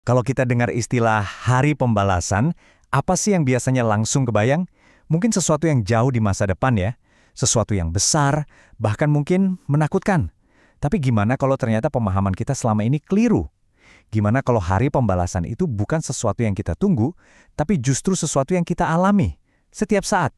Kalau kita dengar istilah hari pembalasan, apa sih yang biasanya langsung kebayang? Mungkin sesuatu yang jauh di masa depan ya, sesuatu yang besar, bahkan mungkin menakutkan. Tapi gimana kalau ternyata pemahaman kita selama ini keliru? Gimana kalau hari pembalasan itu bukan sesuatu yang kita tunggu, tapi justru sesuatu yang kita alami setiap saat?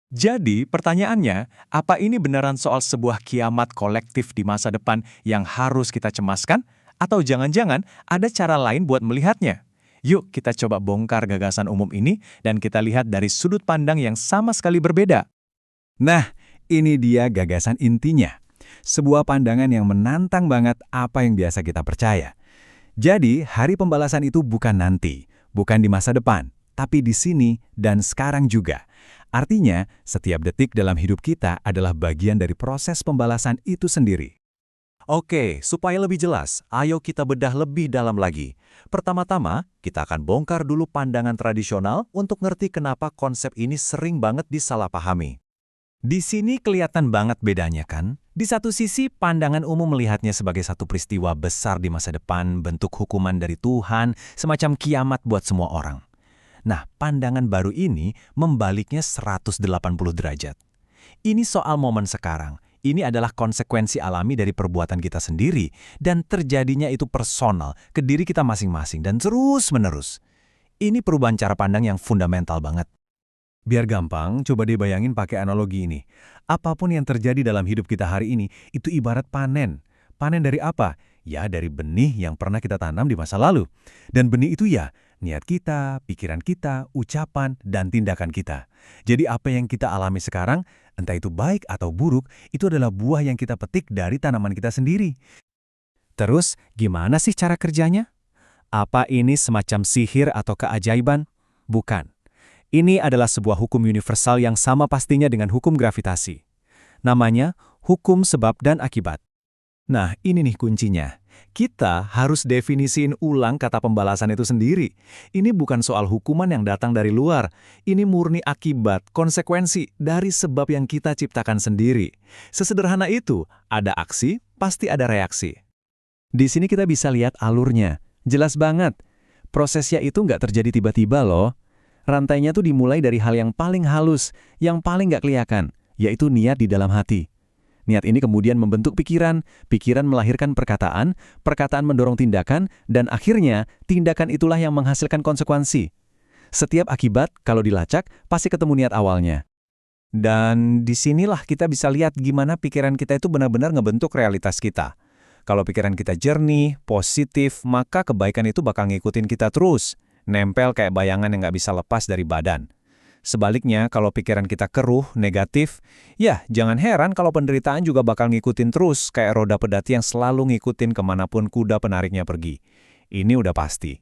Jadi, pertanyaannya, apa ini beneran soal sebuah kiamat kolektif di masa depan yang harus kita cemaskan? Atau jangan-jangan ada cara lain buat melihatnya? Yuk kita coba bongkar gagasan umum ini dan kita lihat dari sudut pandang yang sama sekali berbeda. Nah, ini dia gagasan intinya. Sebuah pandangan yang menantang banget apa yang biasa kita percaya. Jadi, hari pembalasan itu bukan nanti, bukan di masa depan, tapi di sini dan sekarang juga. Artinya, setiap detik dalam hidup kita adalah bagian dari proses pembalasan itu sendiri. Oke, supaya lebih jelas, ayo kita bedah lebih dalam lagi. Pertama-tama, kita akan bongkar dulu pandangan tradisional untuk ngerti kenapa konsep ini sering banget disalahpahami. Di sini kelihatan banget bedanya kan? Di satu sisi, pandangan umum melihatnya sebagai satu peristiwa besar di masa depan, bentuk hukuman dari Tuhan, semacam kiamat buat semua orang. Nah, pandangan baru ini membaliknya 180 derajat. Ini soal momen sekarang. Ini adalah konsekuensi alami dari perbuatan kita sendiri, dan terjadinya itu personal, ke diri kita masing-masing, dan terus-menerus. Ini perubahan cara pandang yang fundamental banget. Biar gampang, coba deh bayangin pakai analogi ini. Apapun yang terjadi dalam hidup kita hari ini, itu ibarat panen. Panen dari apa? Ya, dari benih yang pernah kita tanam di masa lalu. Dan benih itu ya, niat kita, pikiran kita, ucapan, dan tindakan kita. Jadi apa yang kita alami sekarang, entah itu baik atau buruk, itu adalah buah yang kita petik dari tanaman kita sendiri. Terus, gimana sih cara kerjanya? Apa ini semacam sihir atau keajaiban? Bukan. Ini adalah sebuah hukum universal yang sama pastinya dengan hukum gravitasi. Namanya hukum sebab dan akibat. Nah, ini nih kuncinya. Kita harus definisiin ulang kata pembalasan itu sendiri. Ini bukan soal hukuman yang datang dari luar. Ini murni akibat, konsekuensi dari sebab yang kita ciptakan sendiri. Sesederhana itu, ada aksi, pasti ada reaksi. Di sini kita bisa lihat alurnya. Jelas banget. Prosesnya itu nggak terjadi tiba-tiba loh. Rantainya tuh dimulai dari hal yang paling halus, yang paling nggak kelihatan, yaitu niat di dalam hati. Niat ini kemudian membentuk pikiran, pikiran melahirkan perkataan, perkataan mendorong tindakan, dan akhirnya tindakan itulah yang menghasilkan konsekuensi. Setiap akibat, kalau dilacak, pasti ketemu niat awalnya. Dan disinilah kita bisa lihat gimana pikiran kita itu benar-benar ngebentuk realitas kita. Kalau pikiran kita jernih, positif, maka kebaikan itu bakal ngikutin kita terus. Nempel kayak bayangan yang nggak bisa lepas dari badan. Sebaliknya, kalau pikiran kita keruh, negatif, ya jangan heran kalau penderitaan juga bakal ngikutin terus kayak roda pedati yang selalu ngikutin kemanapun kuda penariknya pergi. Ini udah pasti.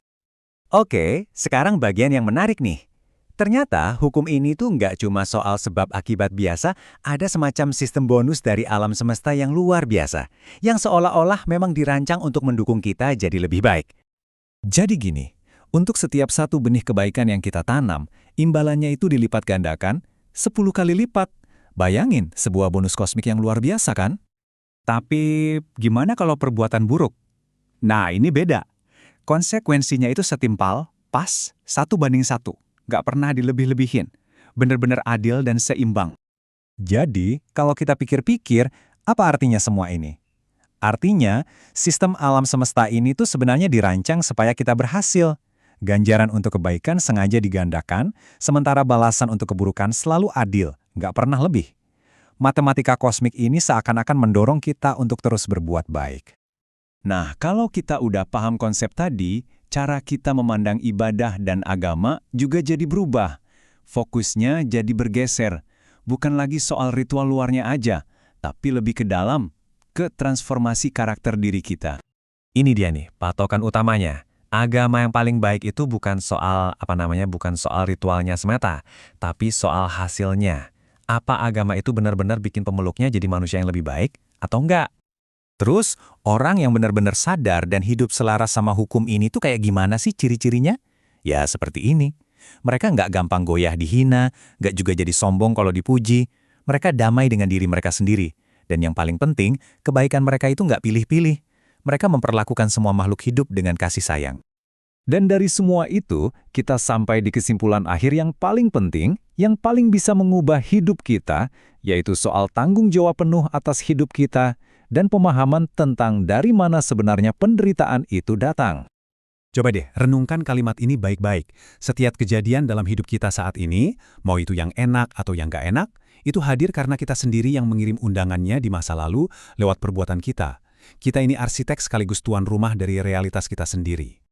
Oke, sekarang bagian yang menarik nih. Ternyata hukum ini tuh nggak cuma soal sebab akibat biasa, ada semacam sistem bonus dari alam semesta yang luar biasa, yang seolah-olah memang dirancang untuk mendukung kita jadi lebih baik. Jadi gini, untuk setiap satu benih kebaikan yang kita tanam, imbalannya itu dilipat gandakan 10 kali lipat. Bayangin, sebuah bonus kosmik yang luar biasa kan? Tapi gimana kalau perbuatan buruk? Nah, ini beda. Konsekuensinya itu setimpal, pas, 1:1. Nggak pernah dilebih-lebihin. Bener-bener adil dan seimbang. Jadi, kalau kita pikir-pikir, apa artinya semua ini? Artinya, sistem alam semesta ini tuh sebenarnya dirancang supaya kita berhasil. Ganjaran untuk kebaikan sengaja digandakan, sementara balasan untuk keburukan selalu adil, nggak pernah lebih. Matematika kosmik ini seakan-akan mendorong kita untuk terus berbuat baik. Nah, kalau kita udah paham konsep tadi, cara kita memandang ibadah dan agama juga jadi berubah. Fokusnya jadi bergeser, bukan lagi soal ritual luarnya aja, tapi lebih ke dalam, ke transformasi karakter diri kita. Ini dia nih, patokan utamanya. Agama yang paling baik itu bukan soal bukan soal ritualnya semata, tapi soal hasilnya. Apa agama itu benar-benar bikin pemeluknya jadi manusia yang lebih baik atau enggak? Terus, orang yang benar-benar sadar dan hidup selaras sama hukum ini tuh kayak gimana sih ciri-cirinya? Ya seperti ini. Mereka nggak gampang goyah dihina, nggak juga jadi sombong kalau dipuji. Mereka damai dengan diri mereka sendiri. Dan yang paling penting, kebaikan mereka itu nggak pilih-pilih. Mereka memperlakukan semua makhluk hidup dengan kasih sayang. Dan dari semua itu, kita sampai di kesimpulan akhir yang paling penting, yang paling bisa mengubah hidup kita, yaitu soal tanggung jawab penuh atas hidup kita dan pemahaman tentang dari mana sebenarnya penderitaan itu datang. Coba deh, renungkan kalimat ini baik-baik. Setiap kejadian dalam hidup kita saat ini, mau itu yang enak atau yang gak enak, itu hadir karena kita sendiri yang mengirim undangannya di masa lalu lewat perbuatan kita. Kita ini arsitek sekaligus tuan rumah dari realitas kita sendiri.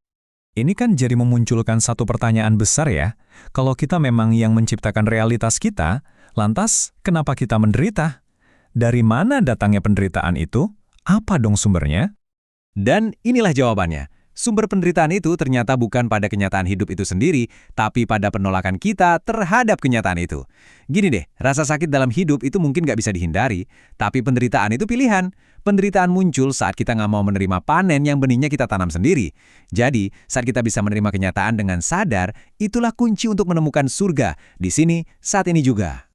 Ini kan jadi memunculkan satu pertanyaan besar ya. Kalau kita memang yang menciptakan realitas kita, lantas kenapa kita menderita? Dari mana datangnya penderitaan itu? Apa dong sumbernya? Dan inilah jawabannya. Sumber penderitaan itu ternyata bukan pada kenyataan hidup itu sendiri, tapi pada penolakan kita terhadap kenyataan itu. Gini deh, rasa sakit dalam hidup itu mungkin nggak bisa dihindari, tapi penderitaan itu pilihan. Penderitaan muncul saat kita nggak mau menerima panen yang benihnya kita tanam sendiri. Jadi, saat kita bisa menerima kenyataan dengan sadar, itulah kunci untuk menemukan surga, di sini, saat ini juga.